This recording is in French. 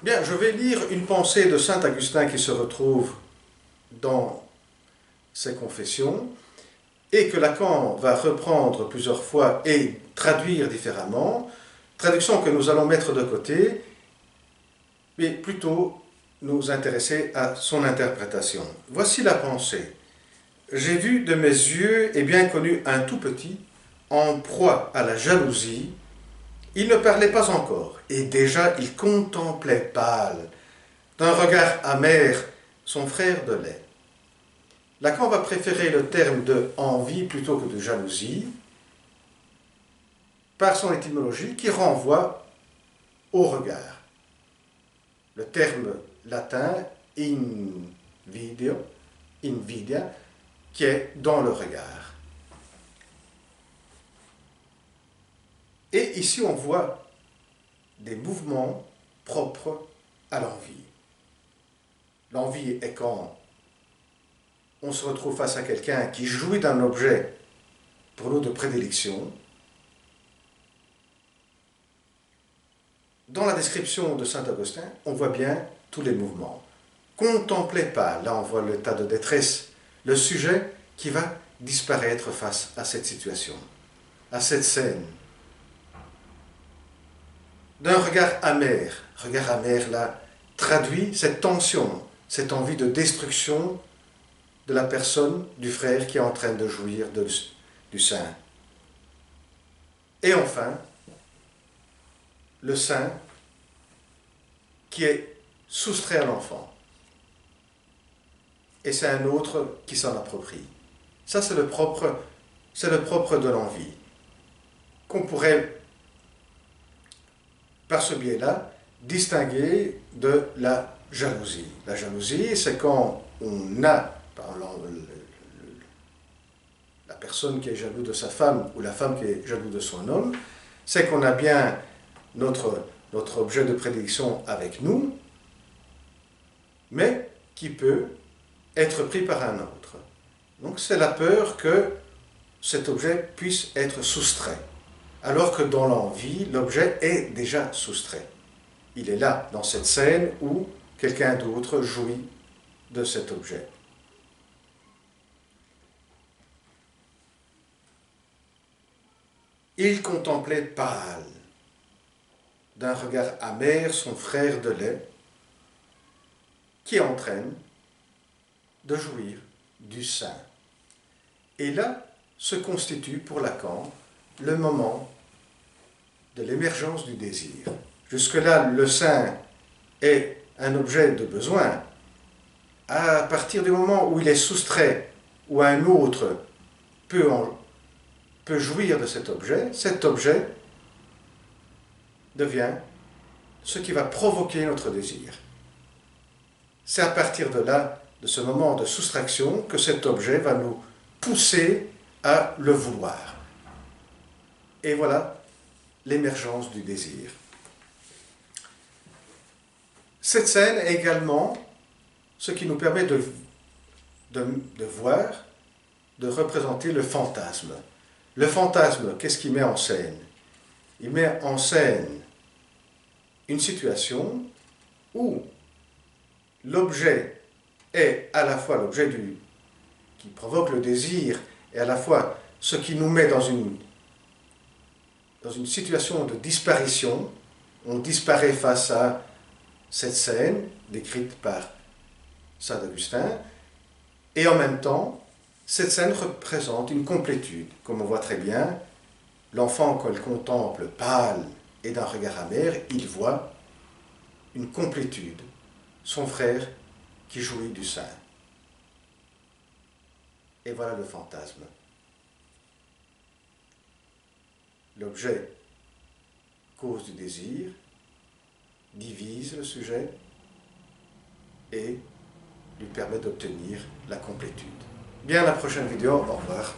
Bien, je vais lire une pensée de saint Augustin qui se retrouve dans ses confessions et que Lacan va reprendre plusieurs fois et traduire différemment, traduction que nous allons mettre de côté, mais plutôt nous intéresser à son interprétation. Voici la pensée. J'ai vu de mes yeux et bien connu un tout petit, en proie à la jalousie. Il ne parlait pas encore, et déjà il contemplait pâle, d'un regard amer, son frère de lait. Lacan va préférer le terme de envie plutôt que de jalousie, par son étymologie qui renvoie au regard. Le terme latin invidia, qui est dans le regard. Et ici on voit des mouvements propres à l'envie. L'envie est quand on se retrouve face à quelqu'un qui jouit d'un objet pour nous de prédilection. Dans la description de saint Augustin, on voit bien tous les mouvements. Contemplez pas, là on voit l'état de détresse, le sujet qui va disparaître face à cette situation, à cette scène. D'un regard amer là, traduit cette tension, cette envie de destruction de la personne, du frère qui est en train de jouir du sein. Et enfin, le sein qui est soustrait à l'enfant. Et c'est un autre qui s'en approprie. Ça, c'est le propre de l'envie, qu'on pourrait, par ce biais-là, distinguer de la jalousie. La jalousie, c'est quand on a, la personne qui est jalouse de sa femme ou la femme qui est jalouse de son homme, c'est qu'on a bien notre objet de prédilection avec nous, mais qui peut être pris par un autre. Donc c'est la peur que cet objet puisse être soustrait, alors que dans l'envie, l'objet est déjà soustrait. Il est là, dans cette scène où quelqu'un d'autre jouit de cet objet. Il contemplait pâle, d'un regard amer, son frère de lait, qui entraîne de jouir du sein. Et là se constitue pour Lacan le moment de l'émergence du désir. Jusque-là, le sein est un objet de besoin. À partir du moment où il est soustrait, où un autre peut jouir de cet objet devient ce qui va provoquer notre désir. C'est à partir de là, de ce moment de soustraction, que cet objet va nous pousser à le vouloir. Et voilà l'émergence du désir. Cette scène est également ce qui nous permet de voir, de représenter le fantasme. Le fantasme, qu'est-ce qu'il met en scène? Il met en scène une situation où l'objet est à la fois l'objet qui provoque le désir et à la fois ce qui nous met dans une situation de disparition. On disparaît face à cette scène décrite par saint Augustin, et en même temps, cette scène représente une complétude. Comme on voit très bien, l'enfant, quand il contemple pâle et d'un regard amer, il voit une complétude, son frère qui jouit du sein. Et voilà le fantasme. L'objet cause du désir, divise le sujet et lui permet d'obtenir la complétude. Bien, à la prochaine vidéo, au revoir.